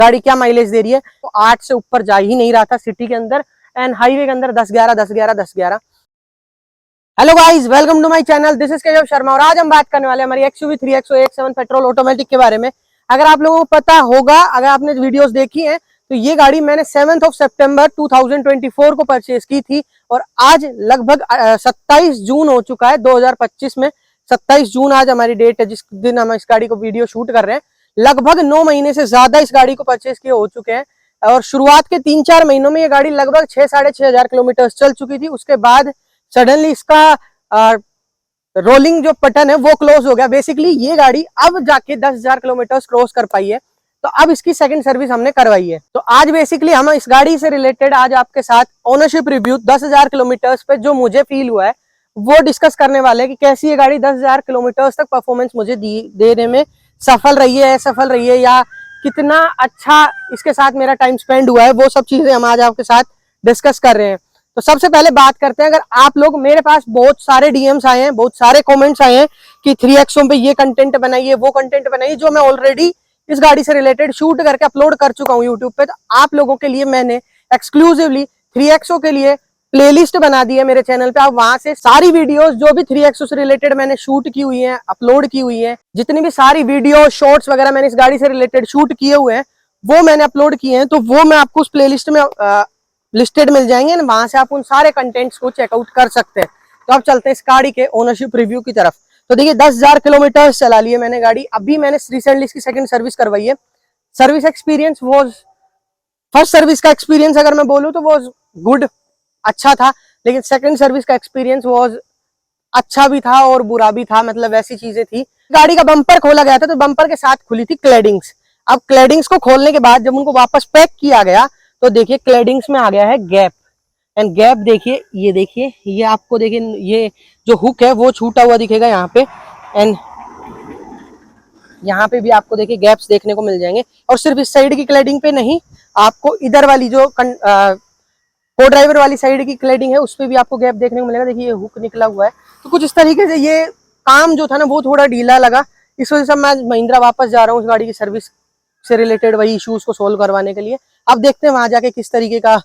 गाड़ी क्या माइलेज दे रही है, तो 8 से ऊपर जा ही नहीं रहा था सिटी के अंदर, एंड हाईवे के अंदर 10-11 10-11 10-11। Hello guys, welcome to my channel, this is Keshav Sharma और आज हम बात करने वाले हैं हमारी XUV 3XO 7 पेट्रोल ऑटोमेटिक के बारे में। अगर आप लोगों को पता होगा, अगर आपने वीडियोस देखी हैं, तो ये गाड़ी मैंने 7 सितंबर 2024 को परचेज की थी और आज लगभग 27 जून हो चुका है 2025 में। 27 जून आज हमारी डेट है जिस दिन हम इस गाड़ी को वीडियो शूट कर रहे हैं। लगभग 9 महीने से ज्यादा इस गाड़ी को परचेज किए हो चुके हैं और शुरुआत के 3-4 महीनों में ये गाड़ी लगभग 6-6.5 हजार किलोमीटर चल चुकी थी। उसके बाद सडनली इसका रोलिंग जो बटन है वो क्लोज हो गया। बेसिकली ये गाड़ी अब जाके 10,000 किलोमीटर क्रॉस कर पाई है, तो अब इसकी सेकंड सर्विस हमने करवाई है। तो आज बेसिकली हम इस गाड़ी से रिलेटेड आज आपके साथ ओनरशिप रिव्यू 10,000 किलोमीटर पे जो मुझे फील हुआ है वो डिस्कस करने वाले हैं कि कैसी ये गाड़ी 10,000 किलोमीटर तक परफॉर्मेंस मुझे देने में सफल रही है, असफल रही है, या कितना अच्छा इसके साथ मेरा टाइम स्पेंड हुआ है। वो सब चीजें हम आज आपके साथ डिस्कस कर रहे हैं। तो सबसे पहले बात करते हैं, अगर आप लोग, मेरे पास बहुत सारे डीएम्स आए हैं, बहुत सारे कमेंट्स आए हैं कि 3XO पे ये कंटेंट बनाइए, वो कंटेंट बनाइए, जो मैं ऑलरेडी इस गाड़ी से रिलेटेड शूट करके अपलोड कर चुका हूँ यूट्यूब पे। तो आप लोगों के लिए मैंने एक्सक्लूसिवली 3XO के लिए प्लेलिस्ट बना दी है मेरे चैनल पे। आप वहां से सारी वीडियोस जो भी 3XO से रिलेटेड मैंने शूट की हुई है, अपलोड की हुई है, जितनी भी सारी वीडियो शॉर्ट्स वगैरह मैंने इस गाड़ी से रिलेटेड शूट किए हुए हैं वो मैंने अपलोड किए हैं। तो वो मैं आपको उस प्लेलिस्ट में लिस्टेड मिल जाएंगे, वहां से आप उन सारे कंटेंट्स को चेकआउट कर सकते हैं। तो अब चलते हैं इस गाड़ी के ओनरशिप रिव्यू की तरफ। तो देखिए 10,000 किलोमीटर चला लिए मैंने गाड़ी। अभी मैंने रिसेंटली इसकी सेकंड सर्विस करवाई है। Service experience was, first service का एक्सपीरियंस अगर मैं बोलूँ तो वॉज गुड, अच्छा था, लेकिन सेकंड सर्विस का एक्सपीरियंस वॉज अच्छा भी था और बुरा भी था, मतलब वैसी चीजें थी। गाड़ी का बम्पर खोला गया था तो बम्पर के साथ खुली थी क्लैडिंग्स। अब क्लैडिंग्स को खोलने के बाद जब उनको वापस पैक किया गया तो देखिए क्लैडिंग्स में आ गया है गैप, एंड गैप देखिए, ये आपको देखिए, ये जो हुक है वो छूटा हुआ दिखेगा यहाँ पे, एंड यहाँ पे भी आपको देखिए गैप्स देखने को मिल जाएंगे। और सिर्फ इस साइड की क्लैडिंग पे नहीं, आपको इधर वाली जो को ड्राइवर वाली साइड की क्लैडिंग है उस पे भी आपको गैप देखने को मिलेगा। देखिए ये हुक निकला हुआ है। तो कुछ इस तरीके से ये काम जो था ना वो थोड़ा ढीला लगा। इस वजह से मैं महिंद्रा वापस जा रहा हूँ इस गाड़ी की सर्विस से रिलेटेड वही इश्यूज को सोल्व करवाने के लिए। अब देखते हैं वहां जाके किस तरीके का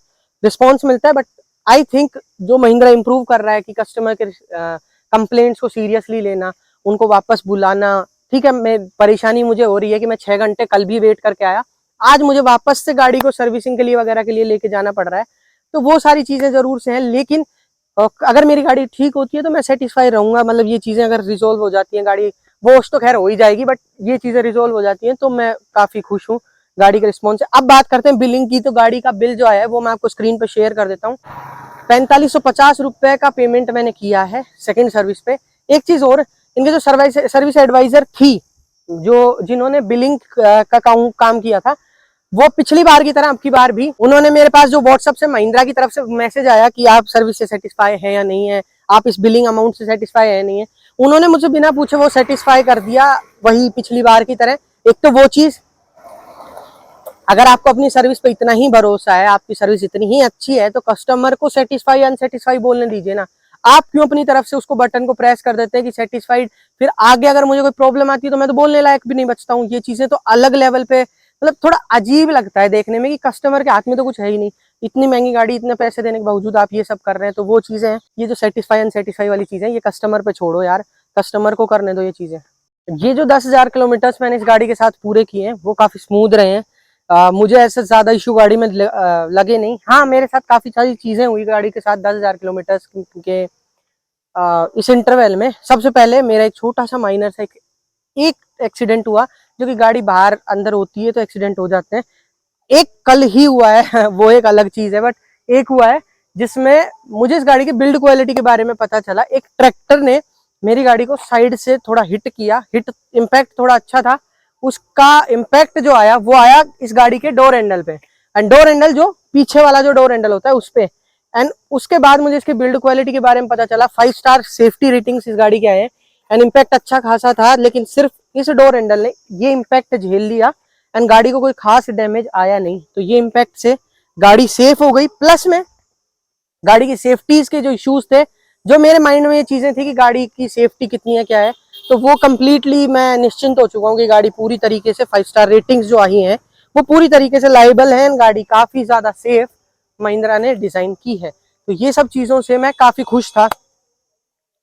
रिस्पॉन्स मिलता है। बट आई थिंक जो महिंद्रा इंप्रूव कर रहा है कि कस्टमर के कंप्लेंट्स को सीरियसली लेना, उनको वापस बुलाना, ठीक है। मैं परेशानी मुझे हो रही है कि मैं 6 घंटे कल भी वेट करके आया, आज मुझे वापस से गाड़ी को सर्विसिंग के लिए वगैरह के लिए लेके जाना पड़ रहा है। तो वो सारी चीजें जरूर से हैं, लेकिन अगर मेरी गाड़ी ठीक होती है तो मैं सेटिस्फाई रहूंगा। मतलब ये चीजें अगर रिजोल्व हो जाती हैं, गाड़ी वॉश तो खैर हो ही जाएगी, बट ये चीजें रिजोल्व हो जाती हैं तो मैं काफी खुश हूँ गाड़ी के रिस्पॉन्स से। अब बात करते हैं बिलिंग की। तो गाड़ी का बिल जो है वो मैं आपको स्क्रीन पे शेयर कर देता हूँ। 4550 रुपए का पेमेंट मैंने किया है सेकंड सर्विस पे। एक चीज और, इनके जो सर्विस एडवाइजर थी, जो जिन्होंने बिलिंग का काम किया था, वो पिछली बार की तरह अब की बार भी उन्होंने मेरे पास जो व्हाट्सएप से महिंद्रा की तरफ से मैसेज आया कि आप सर्विस से सेटिस्फाई है या नहीं है, आप इस बिलिंग अमाउंट से सेटिस्फाई है या नहीं है, उन्होंने मुझे बिना पूछे वो सेटिस्फाई कर दिया वही पिछली बार की तरह। एक तो वो चीज, अगर आपको अपनी सर्विस पे इतना ही भरोसा है, आपकी सर्विस इतनी ही अच्छी है, तो कस्टमर को सेटिस्फाई अनसेटिस्फाई बोलने दीजिए ना। आप क्यों अपनी तरफ से उसको बटन को प्रेस कर देते हैं कि सेटिस्फाइड, फिर आगे अगर मुझे कोई प्रॉब्लम आती है तो मैं तो बोलने लायक भी नहीं बचता हूँ। ये चीजें तो अलग लेवल पे, मतलब थोड़ा अजीब लगता है देखने में कि कस्टमर के हाथ में तो कुछ है ही नहीं, इतनी महंगी गाड़ी, इतने पैसे देने के बावजूद आप ये सब कर रहे हैं। तो वो चीजें हैं, ये जो सेटिस्फाई अनसेटिस्फाई वाली चीजें, ये कस्टमर पे छोड़ो यार, कस्टमर को करने दो ये चीजें। ये जो 10,000 किलोमीटर मैंने इस गाड़ी के साथ पूरे किए हैं वो काफी स्मूथ रहे हैं। मुझे ऐसे ज्यादा इशू गाड़ी में लगे नहीं। हाँ, मेरे साथ काफी सारी चीजें हुई गाड़ी के साथ 10,000 किलोमीटर के इस इंटरवल में। सबसे पहले मेरा एक छोटा सा माइनर सा एक एक्सीडेंट हुआ, जो कि गाड़ी बाहर अंदर होती है तो एक्सीडेंट हो जाते हैं। एक कल ही हुआ है वो एक अलग चीज है, बट एक हुआ है जिसमें मुझे इस गाड़ी की बिल्ड क्वालिटी के बारे में पता चला। एक ट्रैक्टर ने मेरी गाड़ी को साइड से थोड़ा हिट किया, हिट इम्पैक्ट थोड़ा अच्छा था, उसका इम्पैक्ट जो आया वो आया इस गाड़ी के डोर हैंडल पे, एंड डोर हैंडल जो पीछे वाला जो डोर हैंडल होता है उस पे। एंड उसके बाद मुझे इसकी बिल्ड क्वालिटी के बारे में पता चला। 5 स्टार सेफ्टी रेटिंग्स इस गाड़ी के आए हैं, एंड इम्पैक्ट अच्छा खासा था, लेकिन सिर्फ इस डोर हैंडल ने ये इम्पैक्ट झेल लिया एंड गाड़ी को कोई खास डैमेज आया नहीं। तो ये इम्पैक्ट से गाड़ी सेफ हो गई। प्लस में गाड़ी की सेफ्टीज के जो इश्यूज थे, जो मेरे माइंड में ये चीजें थी कि गाड़ी की सेफ्टी कितनी है क्या है, तो वो कंप्लीटली मैं निश्चिंत हो चुका हूँ कि गाड़ी पूरी तरीके से 5 स्टार रेटिंग्स जो आई हैं वो पूरी तरीके से लाइबल है। गाड़ी काफी ज्यादा सेफ महिंद्रा ने डिजाइन की है। तो ये सब चीजों से मैं काफी खुश था।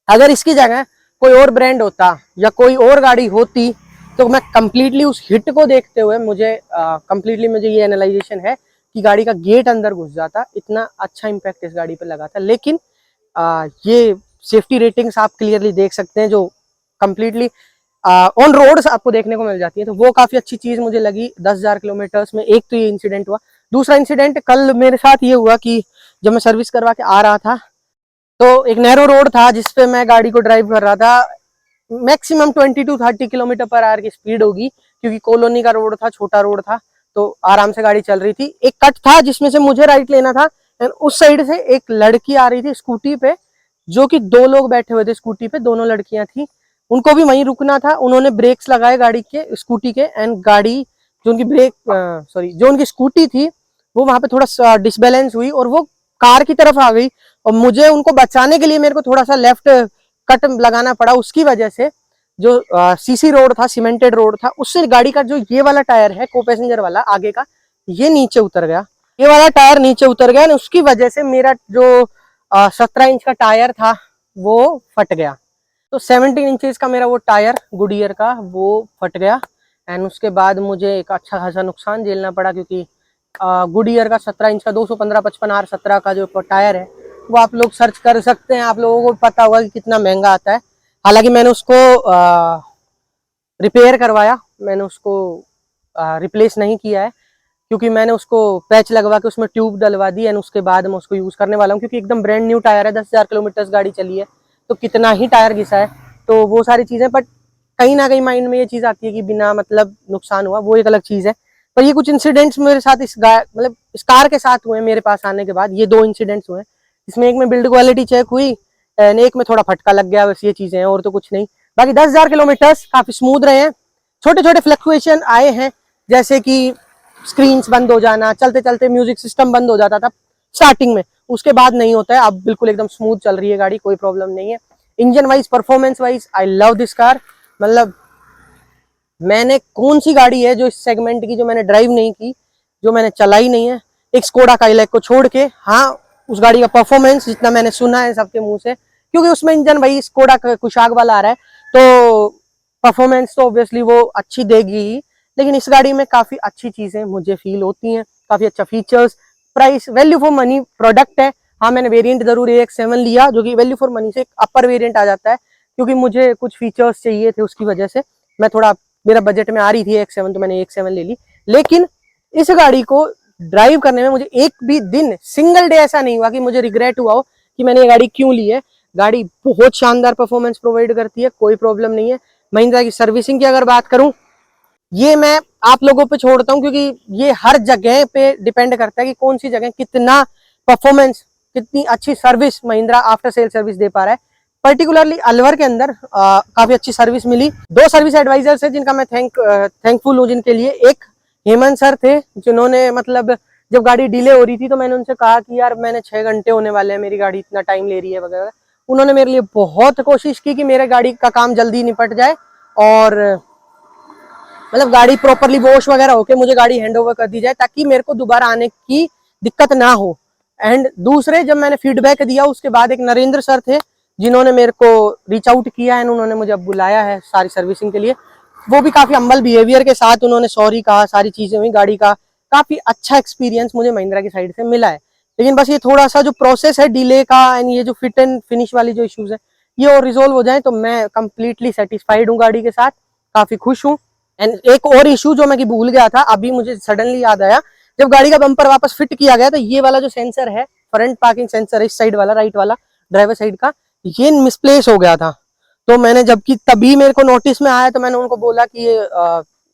अगर इसकी जगह कोई और ब्रांड होता या कोई और गाड़ी होती तो मैं कंप्लीटली उस हिट को देखते हुए मुझे मुझे ये एनालाइजेशन है कि गाड़ी का गेट अंदर घुस जाता। इतना अच्छा इम्पैक्ट इस गाड़ी पे लगा था। लेकिन ये सेफ्टी रेटिंग्स आप क्लियरली देख सकते हैं जो कंप्लीटली ऑन रोड्स आपको देखने को मिल जाती है। तो वो काफी अच्छी चीज मुझे लगी 10,000 किलोमीटर्स में। एक तो ये इंसिडेंट हुआ। दूसरा इंसिडेंट कल मेरे साथ ये हुआ कि जब मैं सर्विस करवा के आ रहा था तो एक नैरो रोड था जिसपे मैं गाड़ी को ड्राइव कर रहा था। Maximum 20 to 30 kilometre per hour की स्पीड होगी क्योंकि कॉलोनी का रोड था, छोटा रोड था, तो आराम से गाड़ी चल रही थी। एक कट था जिसमें से मुझे राइट लेना था एंड उस साइड से एक लड़की आ रही थी स्कूटी पे, जो कि 2 लोग बैठे हुए थे स्कूटी पे, दोनों लड़कियां थी। उनको भी वहीं रुकना था। उन्होंने ब्रेक्स लगाए गाड़ी के, स्कूटी के, एंड गाड़ी जो उनकी जो उनकी स्कूटी थी वो वहां पे थोड़ा डिसबैलेंस हुई और वो कार की तरफ आ गई और मुझे उनको बचाने के लिए मेरे को थोड़ा सा लेफ्ट कट लगाना पड़ा। उसकी वजह से जो सीसी रोड था, सीमेंटेड रोड था, उससे गाड़ी का जो ये वाला टायर है को पैसेंजर वाला आगे का, ये नीचे उतर गया। ये वाला टायर नीचे उतर गया और उसकी वजह से मेरा जो 17 इंच का टायर था वो फट गया। तो 17 इंचेस का मेरा वो टायर गुडियर का वो फट गया एंड उसके बाद मुझे एक अच्छा खासा नुकसान झेलना पड़ा क्योंकि गुडियर का 17 इंच का 215/55 R17 का जो टायर है वो आप लोग सर्च कर सकते हैं। आप लोगों को पता होगा कि कितना महंगा आता है। हालांकि मैंने उसको रिपेयर करवाया, मैंने उसको रिप्लेस नहीं किया है क्योंकि मैंने उसको पैच लगवा के उसमें ट्यूब डलवा दी एंड उसके बाद मैं उसको यूज करने वाला हूँ क्योंकि एकदम ब्रांड न्यू टायर है। 10,000 किलोमीटर गाड़ी चली है तो कितना ही टायर घिसा है, तो वो सारी चीजें। बट कहीं ना कहीं माइंड में ये चीज आती है कि बिना मतलब नुकसान हुआ, वो एक अलग चीज है। पर ये कुछ इंसिडेंट्स मेरे साथ इस कार के साथ हुए मेरे पास आने के बाद। ये 2 इंसिडेंट्स हुए, इसमें एक में बिल्ड क्वालिटी चेक हुई एंड एक में थोड़ा फटका लग गया, बस ये चीजें हैं और तो कुछ नहीं। बाकी 10,000 किलोमीटर काफी स्मूथ रहे हैं। छोटे छोटे फ्लक्चुएशन आए हैं जैसे कि स्क्रीन्स बंद हो जाना, चलते चलते म्यूजिक सिस्टम बंद हो जाता था स्टार्टिंग में, उसके बाद नहीं होता है। अब बिल्कुल एकदम स्मूथ चल रही है गाड़ी, कोई प्रॉब्लम नहीं है। Engine wise, performance wise I love this car. मतलब मैंने कौन सी गाड़ी है जो इस सेगमेंट की जो मैंने ड्राइव नहीं की, जो मैंने चलाई नहीं है, एक स्कोडा काइलैक को छोड़ के। हाँ, उस गाड़ी का परफॉर्मेंस जितना मैंने सुना है सबके मुंह से, क्योंकि उसमें इंजन भाई स्कोडा कुशाग वाला आ रहा है तो परफॉर्मेंस तो ऑब्वियसली वो अच्छी देगी ही। लेकिन इस गाड़ी में काफी अच्छी चीजें मुझे फील होती हैं, काफी अच्छा features, price, value for money product है। हाँ, मैंने वेरिएंट जरूर AX7 लिया जो कि वैल्यू फॉर मनी से एक अपर वेरिएंट आ जाता है क्योंकि मुझे कुछ फीचर्स चाहिए थे, उसकी वजह से मैं थोड़ा, मेरा बजट में आ रही थी AX7 तो मैंने AX7 ले ली। लेकिन इस गाड़ी को ड्राइव करने में मुझे एक भी दिन, सिंगल डे ऐसा नहीं हुआ कि मुझे रिग्रेट हुआ हो कि मैंने ये गाड़ी क्यों ली है। गाड़ी बहुत शानदार परफॉर्मेंस प्रोवाइड करती है, कोई प्रॉब्लम नहीं है। महिंद्रा की सर्विसिंग की अगर बात करूं, ये मैं आप लोगों पे छोड़ता हूं क्योंकि ये हर जगह पे डिपेंड करता है कि कौन सी जगह कितना परफॉर्मेंस, कितनी अच्छी service Mahindra after sale service दे पा रहा है। पर्टिकुलरली अलवर के अंदर काफी अच्छी सर्विस मिली। 2 सर्विस एडवाइजर्स है जिनका मैं थैंकफुल हूँ जिनके लिए। एक हेमंत सर थे जिन्होंने मतलब जब गाड़ी डिले हो रही थी तो मैंने उनसे कहा कि यार मैंने 6 घंटे होने वाले हैं, मेरी गाड़ी इतना टाइम ले रही है वगैरह। उन्होंने मेरे लिए बहुत कोशिश की कि मेरे गाड़ी का काम जल्दी निपट जाए और मतलब गाड़ी प्रॉपरली वॉश वगैरह होके मुझे गाड़ी हैंड ओवर कर दी जाए ताकि मेरे को दोबारा आने की दिक्कत ना हो। एंड दूसरे, जब मैंने फीडबैक दिया उसके बाद एक नरेंद्र सर थे जिन्होंने मेरे को रीच आउट किया एंड उन्होंने मुझे अब बुलाया है सारी सर्विसिंग के लिए। वो भी काफी हम्बल बिहेवियर के साथ उन्होंने सॉरी कहा, सारी चीजें हुई। गाड़ी का काफी अच्छा एक्सपीरियंस मुझे महिंद्रा की साइड से मिला है। लेकिन बस ये थोड़ा सा जो प्रोसेस है डिले का एंड ये जो फिट एंड फिनिश वाली जो इश्यूज है ये और रिजोल्व हो जाए तो मैं कंप्लीटली सेटिस्फाइड हूँ गाड़ी के साथ, काफी खुश हूँ। एंड एक और इशू जो मैं कि भूल गया था, अभी मुझे सडनली याद आया, जब गाड़ी का बम्पर वापस फिट किया गया तो ये वाला जो सेंसर है, फ्रंट पार्किंग सेंसर है इस साइड वाला, राइट वाला ड्राइवर साइड का, ये मिसप्लेस हो गया था। तो मैंने जबकि तभी मेरे को नोटिस में आया तो मैंने उनको बोला कि ये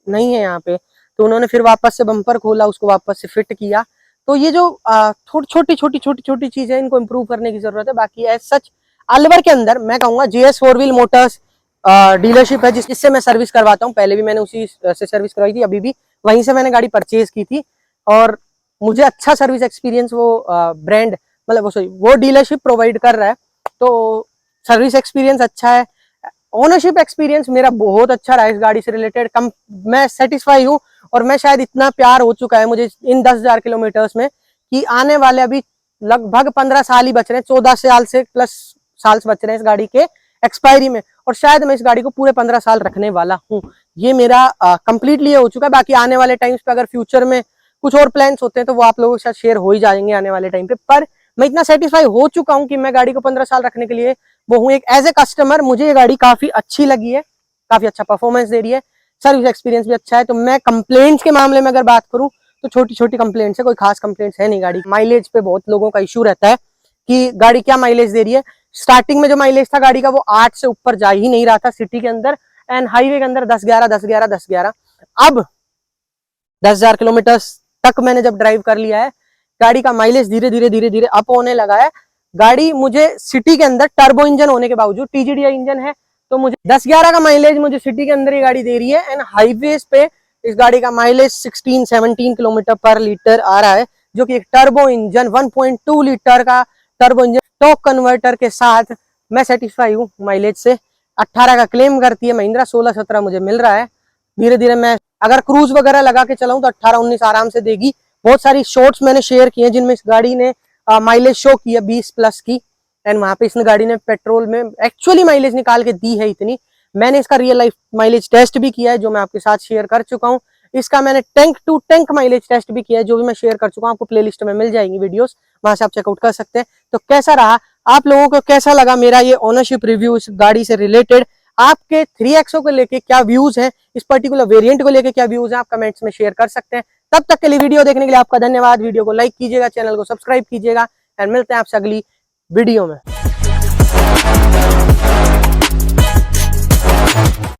नहीं है यहाँ पे, तो उन्होंने फिर वापस से बम्पर खोला, उसको वापस से फिट किया। तो ये जो छोटी छोटी चीजें इनको इम्प्रूव करने की जरूरत है। बाकी एज सच अलवर के अंदर मैं कहूंगा JS 4 व्हील मोटर्स डीलरशिप है जिससे मैं सर्विस करवाता हूँ। पहले भी मैंने उसी से सर्विस करवाई थी, अभी भी वहीं से मैंने गाड़ी परचेज की थी और मुझे अच्छा सर्विस एक्सपीरियंस वो ब्रांड मतलब वो डीलरशिप प्रोवाइड कर रहा है। तो सर्विस एक्सपीरियंस अच्छा है, ओनरशिप एक्सपीरियंस मेरा बहुत अच्छा रहा इस गाड़ी से रिलेटेड। मैं सेटिस्फाई हूँ और मैं शायद इतना प्यार हो चुका है मुझे इन 10,000 किलोमीटर्स में कि आने वाले अभी लगभग 15 साल ही बच रहे हैं, 14 साल से प्लस साल बच रहे हैं इस गाड़ी के एक्सपायरी में, और शायद मैं इस गाड़ी को पूरे 15 साल रखने वाला हूँ। ये मेरा कंप्लीटली हो चुका है। बाकी आने वाले टाइम्स पे अगर फ्यूचर में कुछ और प्लान्स होते हैं तो वो आप लोगों के साथ शेयर हो ही जाएंगे आने वाले टाइम पे। पर मैं इतना सेटिस्फाई हो चुका हूँ कि मैं गाड़ी को 15 साल रखने के लिए वो हूँ। एक एज ए कस्टमर मुझे ये गाड़ी काफी अच्छी लगी है, काफी अच्छा परफॉर्मेंस दे रही है, सर्विस एक्सपीरियंस भी अच्छा है। तो मैं कंप्लेंट्स के मामले में अगर बात करूं तो छोटी छोटी कंप्लेंट्स है, कोई खास कंप्लेंट्स है नहीं। गाड़ी माइलेज पे बहुत लोगों का इशू रहता है कि गाड़ी क्या माइलेज दे रही है। स्टार्टिंग में जो माइलेज था गाड़ी का वो 8 से ऊपर जा ही नहीं रहा था सिटी के अंदर, एंड हाईवे के अंदर 10-11 10-11 10-11। अब 10,000 किलोमीटर तक मैंने जब ड्राइव कर लिया है, गाड़ी का माइलेज धीरे धीरे धीरे धीरे अप होने लगा है। गाड़ी मुझे सिटी के अंदर टर्बो इंजन होने के बावजूद, TGDI इंजन है, तो मुझे 10-11 का माइलेज मुझे सिटी के अंदर ये गाड़ी दे रही है। एंड हाईवेज पे इस गाड़ी का माइलेज 16-17 किलोमीटर पर लीटर आ रहा है, जो कि एक टर्बो इंजन 1.2 लीटर का टर्बो इंजन टॉर्क कन्वर्टर के साथ मैं सेटिस्फाई हूँ माइलेज से। 18 का क्लेम करती है महिंद्रा, 16-17 मुझे मिल रहा है। धीरे धीरे मैं अगर क्रूज वगैरह लगा के चलाऊं तो 18-19 आराम से देगी। बहुत सारी शॉर्ट्स मैंने शेयर की हैं जिनमें इस गाड़ी ने माइलेज शो की है 20 प्लस की, एंड वहां पे इसने गाड़ी ने पेट्रोल में एक्चुअली माइलेज निकाल के दी है इतनी। मैंने इसका रियल लाइफ माइलेज टेस्ट भी किया है जो मैं आपके साथ शेयर कर चुका हूँ। इसका मैंने tank to tank mileage test भी किया है जो भी मैं शेयर कर चुका हूँ, आपको प्लेलिस्ट में मिल जाएंगी वीडियोस, वहां से आप चेकआउट कर सकते हैं। तो कैसा रहा, आप लोगों को कैसा लगा मेरा ये ओनरशिप रिव्यू इस गाड़ी से रिलेटेड, आपके 3XO को लेके क्या व्यूज है, इस पर्टिकुलर वेरिएंट को लेके क्या व्यूज है, आप कमेंट्स में शेयर कर सकते हैं। तब तक के लिए वीडियो देखने के लिए आपका धन्यवाद। वीडियो को लाइक कीजिएगा, चैनल को सब्सक्राइब कीजिएगा, एंड मिलते हैं आपसे अगली वीडियो में।